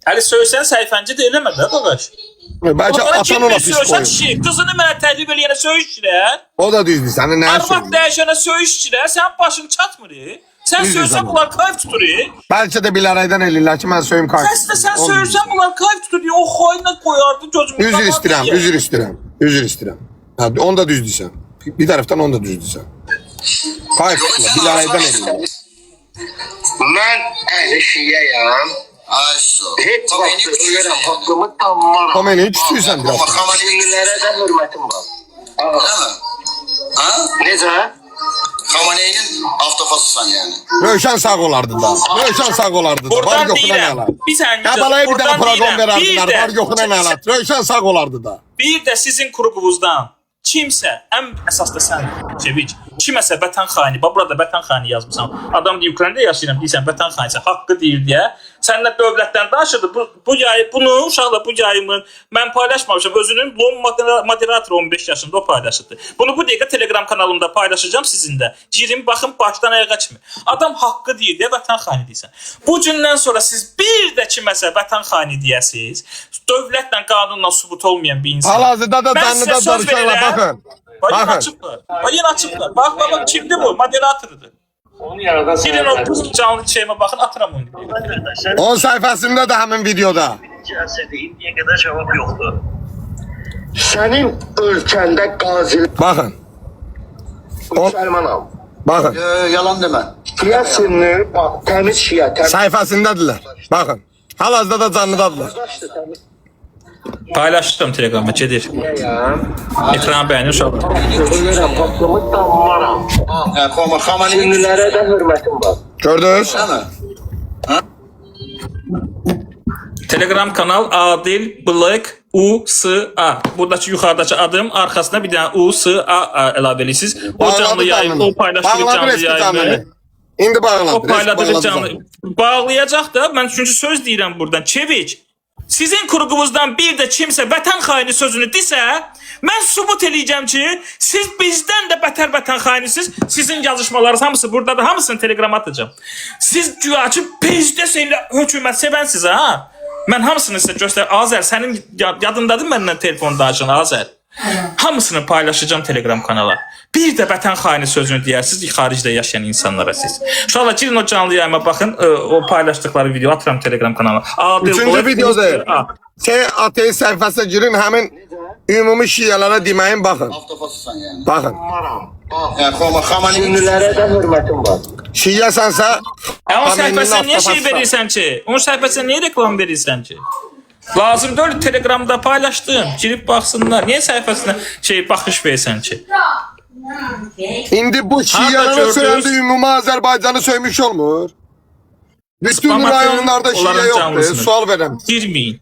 Həli söysən səhifənci də eləmə də qaqaş. Bəlkə atan ona pis Söysən qoyur. ki, qızını mənə təklif eləyənə söyüşçilər. O da düzdür. Sənin nə Arvad söylüyor? dəyişənə söyüşçilər. Sən başın çatmır. Sən Düzdür söysən zaman. bunlar kayf tutur. Bəlkə də bilərəkdən eləyirlər ki, mən söyüm kayıt. Sən söysən bunlar kayf tutur. O xoyuna koyardı gözümün. Üzr istəyirəm. Ha, onu da düzdürsən. Bir tərəfdən onu da düzdürsən. Kayıt tutma, bilərəkdən eləyirlər. Mən əhli şiyəyəm. Ay su. Heç vaxt ölürəm, haqqımı tanımaram. Komeni hiç istəyirsən biraz. Xamani Ünlülərə də hörmətim var. Değil mi? Ha? Necə? Xamani'nin avtofasısan yani. Rövşən sağ olardı da. Rövşən sağ olardı da. Var Buradan yoxuna deyirəm. nələr. Bir saniye. Qəbalaya bir dənə proqram verərdilər. Bir Var yoxuna nələr. Rövşən sağ olardı da. Bir də sizin qrupumuzdan kimsə, ən əsas da sən Cevic, kiməsə vətən xaini, bax burada vətən xaini yazmısan. Adam deyir Ukraynada yaşayıram, deyirsən vətən xaini, haqqı deyir deyə. Sənlə dövlətdən danışırdı. Bu yayı bunu uşaqla bu yayımın mən paylaşmamışam. Özünün lom moderatoru 15 yaşında o paylaşırdı. Bunu bu dəqiqə Telegram kanalımda paylaşacağım sizin də. Girin baxın başdan ayağa kimi. Adam haqqı deyir deyə vətən xaini deyirsən. Bu gündən sonra siz bir də kiməsə vətən xaini deyəsiniz. Dövlətlə, qanunla sübut olmayan bir insan. Hal-hazırda da canlıda danışarlar. Bakın. Bakın. Açıblar. Yine açıblar. Bak kimdi bu? Moderatörüdür. Onu yaradan Girin o canlı şeyime bakın atıram onu. Onun sayfasında da həmin videoda. əsrdə indiyə qədər cavab yoxdur. Sənin ölkəndə qazilər Bakın. müsəlmanam. Bakın. Yalan deme. Şiyə sünni, bax, təmiz şiyə, təmiz Sayfasındadılar. Bakın. Hal-hazırda da canlıdadılar. başdır, təmiz Paylaştım Telegram'a. Gedir. şiyəyəm. Ekranı beğenir uşaq. Ölürəm, haqqımı tanımaram. Xamani'nin Ünlülərə də hörmətim var. Gördünüz? değil mi? Telegram kanal Adil Black U-S-A. Buradaki yukarıdaki adım arkasına bir tane U-S-A əlavə edirsiniz. O canlı yayın, o paylaştığı canlı yayını. İndi bağlandı. O paylaşdığı Bağladı canlı. Bağlayacaq da ben çünkü söz deyirəm buradan. Çevic. Sizin kurgumuzdan bir de kimse vətən xaini sözünü desə, mən subut eləyəcəm ki, siz bizdən də vətən xainisiniz. Sizin yazışmalarınız hamısı burada da hamısını Telegrama atacağım. Siz güya ki prezident hökumət sevənsiz ha. Mən hamısını sizə göstər. Azər, sənin yadındadır məndən telefon danışan Azər. Hamısını paylaşacağım Telegram kanala. Bir də vətən xaini sözünü deyərsiniz xaricdə yaşayan insanlara siz. Uşaqlar girin o canlı yayıma baxın, o paylaşdıkları video atıram Telegram kanalına. Üçüncü videoda ateist sayfasına girin həmin ümumi şiyalara deməyin baxın. Avtofasısan yani. Bakın. Xamani'nin Ünlülərə də hörmətim var. Şiyasansa Onun səhifəsinə niyə şey verirsən ki? Onun səhifəsinə niyə reklam verirsən ki? Lazım deyil, Telegramda paylaşdım. Girib baxsınlar. Niyə səhifəsinə baxış versən ki? indi bu şiyalara gördünüz? söyləndə ümumi Azərbaycanı söymüş olmur. Bütün Spamatın rayonlarda şiya onların yoxdur. canlısını. Sual verəm. Girməyin.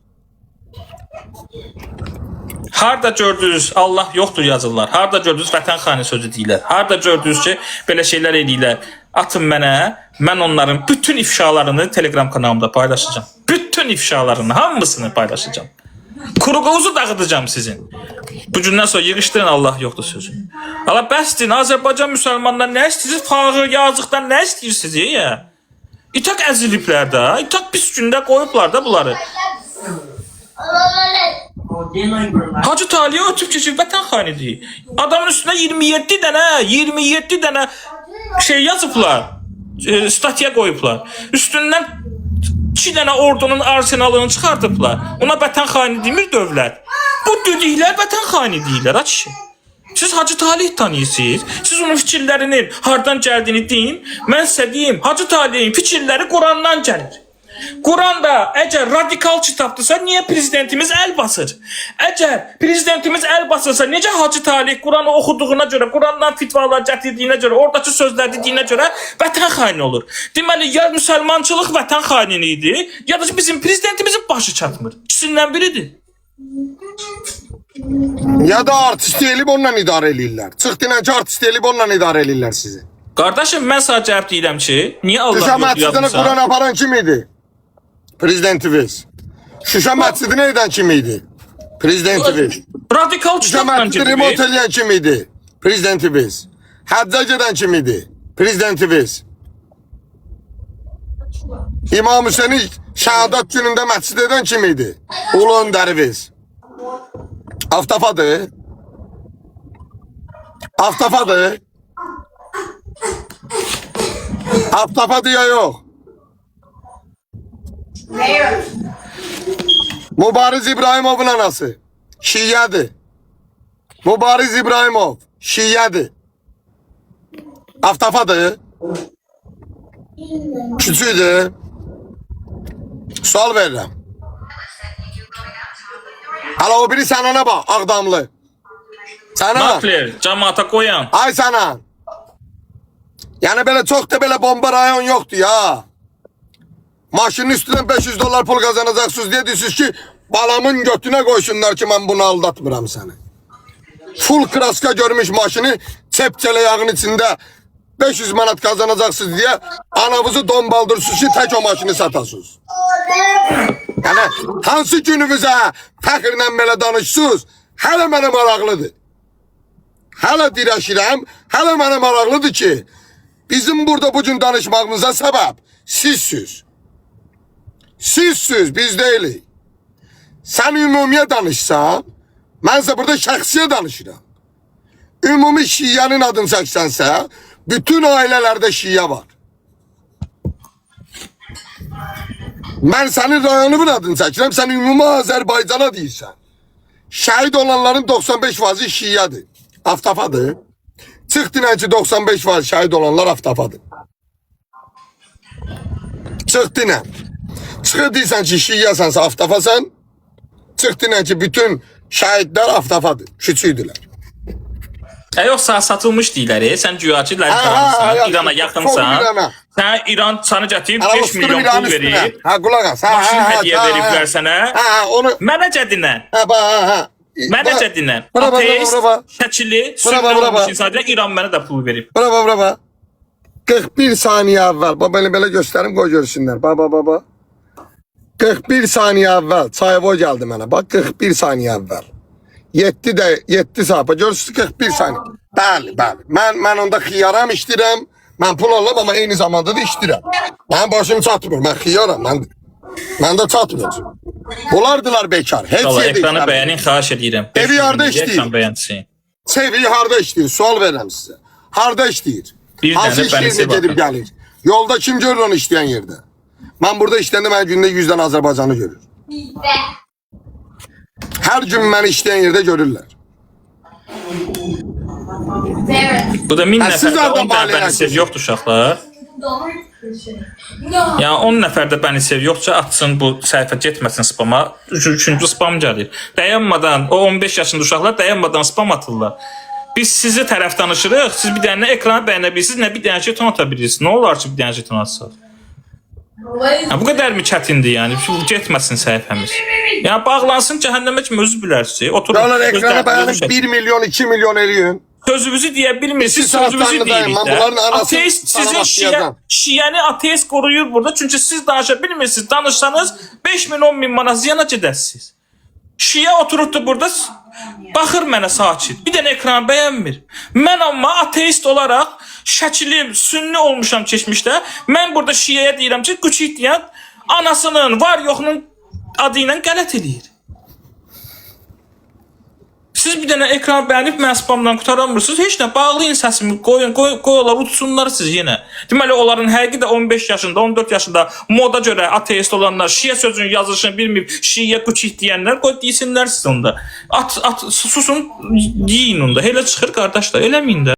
Harda gördünüz Allah yoxdur yazırlar. Harda gördünüz vətən xaini sözü deyirlər. Harda gördünüz ki belə şeylər eləyirlər. Atın mənə. Mən onların bütün ifşalarını Telegram kanalımda paylaşacağım. Bütün ifşalarını, hamısını paylaşacağım. Kuruğunuzu dağıdacağım sizin. Bu gündən sonra yığışdırın Allah yoxdur sözünü. Allah bəsdir. Azərbaycan müsəlmanlar nə istəyirsiniz? Fağır yazıqdan nə istəyirsiniz ya? İtaq əziliblər də. İtaq pis gündə qoyublar da bunları. Hacı Taliyə ötüb keçib vətən xainidir. Adamın üstünə 27 dənə şey yazıblar. Statya qoyublar. Üstündən 2 dənə ordunun arsenalını çıxardıblar. Ona vətən xaini demir dövlət. Bu dediklər vətən xaini deyirlər ha kişi. Siz Hacı Talih tanıyırsınız. Siz onun fikirlərinin hardan gəldiyini deyin. Mən sizə deyim, Hacı Talih'in fikirləri Qurandan gəlir. Kur'an'da əgər radikal kitapdırsa niye prezidentimiz el basır? Əgər prezidentimiz el basırsa necə Hacı Talih Kur'an'ı oxuduğuna görə, Kur'an'dan fitvalar gətirdiyinə görə, oradakı sözlər dediyinə görə vətən xaini olur. Deməli ya müsəlmançılıq vətən xainini idi, ya da bizim prezidentimizin başı çatmır. İkisindən biridir. Ya da artist elib onunla idarə eləyirlər. Çıx dinən ki artist elib onunla idarə eləyirlər sizi. Qardaşım mən sadəcə cavab deyirəm ki, niyə Allah Şuşa yoxdur məscidini yazmısan? Quran aparan kim idi? Prezidentimiz. Şuşa məscidini edən kim idi? Prezidentimiz. Radikal Şuşa kitapla məscidini remont eləyən kim idi? Prezidentimiz. Həcca gedən kim idi? Prezidentimiz. İmam Hüseyin'i şehadet günündə məscid edən kim idi? Ulu Öndərimiz. Aftafadır. Aftafadır. Aftafadır ya yox. Mübariz İbrahimov'un anası. Şiyyədir. Mübariz İbrahimov. Şiyyədir. Aftafadır. Küçüydü. Sual verirəm. Hala o biri sənənə bax, Ağdamlı. Sənə. Makler, cemaata koyan. Ay sənə. Yəni belə çox da belə bomba rayon yoxdur ya. Maşının üstündən $500 pul kazanacaqsınız deyə deyirsiniz ki, balamın götünə qoysunlar ki, mən bunu aldatmıram səni. Full kraska görmüş maşını çepçələ yağın içində 500 manat kazanacaqsınız deyə anavızı dombaldırsınız ki, tək o maşını satasınız. Yəni, hansı gününüzə fəxrlə belə danışsınız, hələ mənə maraqlıdır. Hələ dirəşirəm, hələ mənə maraqlıdır ki, bizim burada bugün danışmağımıza səbəb sizsiniz. Sizsiniz, biz deyilik. Sən ümumiyə danışsan, mənsə burada şəxsiyə danışıram. Ümumi şiyyənin adını çəksənsə, bütün ailələrdə şiyyə var. Mən sənin rayonumun adını çəkirəm, sən ümumi Azərbaycana deyirsən. Şəhid olanların 95% şiyyədir. Aftafadır. Çıx dinən ki 95% şəhid olanlar aftafadır. Çıx dinən. Çıx deyirsən ki şiyyəsənsə aftafasan. Çıx dinən ki bütün şəhidlər aftafadır. Küçüydülər. Yoxsa satılmış deyirlər, sən güya ki, İrana yaxınsan. Sən İran səni gətirib 5 milyon pul verib. Qulaq as. Maşın hədiyyə veriblər sənə. Mənəcə dinən. Mənəcə dinən. Ateist, şəkili, sünni olmuş insanlar İran mənə də pul verib. Bravo. 41 saniyə əvvəl. Belə göstərim, qoy görsünlər. Baba. 41 saniyə əvvəl. Çayvo gəldi mənə. Bax, 41 saniyə əvvəl. 7 saat. Görürsünüz 41 saniyə. Bəli. Mən onda xiyaram işləyirəm. Mən pul alıram, amma eyni zamanda da işləyirəm. Mən başım çatmır. Mən xiyaram. Mən də çatmır. Bunlardılar bekar. Heç yedik. Ekranı bəyənin, xahiş edirəm. Evi harda işləyir? Evi harda işləyir? Sual verirəm sizə. Harda işləyir? Hansı işləyirlə gedib gəlir? Yolda kim görür onu işləyən yerdə? Mən burada işləyəndə mən gündə 100'dən Azərbaycanı görür. Hər gün məni işləyən yerdə görürlər. Bu da 1000 nəfərdə 10 dənə bəni sev yoxdur uşaqlar. Yəni 10 nəfərdə bəni sev yoxsa atsın bu səhifə getməsin spama. Üçüncü spam gəlir. Dayanmadan o 15 yaşında uşaqlar dayanmadan spam atırlar. Biz sizi tərəf danışırıq. Siz bir dənə ekrana bəyənə bilirsiniz, nə bir dənə jeton ata bilirsiniz. Nə olar ki bir dənə jeton atsaq? Bu qədər mi çətindir yəni? Getməsin səhifəmiz. Yəni bağlansın cəhənnəmə kimi özü bilərsiniz. Oturun ekrana bəyənib 1 milyon, 2 milyon eləyin. Sözümüzü deyə bilmirsiniz, sözümüzü deyirik də. Ateist sizin şiyəni ateist qoruyur burada. Çünki siz danışa bilmirsiniz. Danışsanız 5 min, 10 min manat ziyana gedəsiniz. Şiyə oturubdu burada, baxır mənə sakit. Bir dənə ekran bəyənmir. Mən amma ateist olaraq şəkilim, sünni olmuşam keçmişdə. Mən burada şiyəyə deyirəm ki, Qucit deyən anasının, var yoxunun adı ilə qələt edir. Siz bir dənə ekran bəyənib mən spamdan qutaramırsınız. Heç nə, bağlayın səsimi, qoyurlar, utsunlar siz yenə. Deməli, onların həqiqi də 15 yaşında, 14 yaşında moda görə ateist olanlar, şiyə sözünün yazılışını bilməyib, şiyə Qucit deyənlər, qoy deysinlər siz onda. Susun, deyin onda. Elə çıxır qardaşlar, eləməyin də.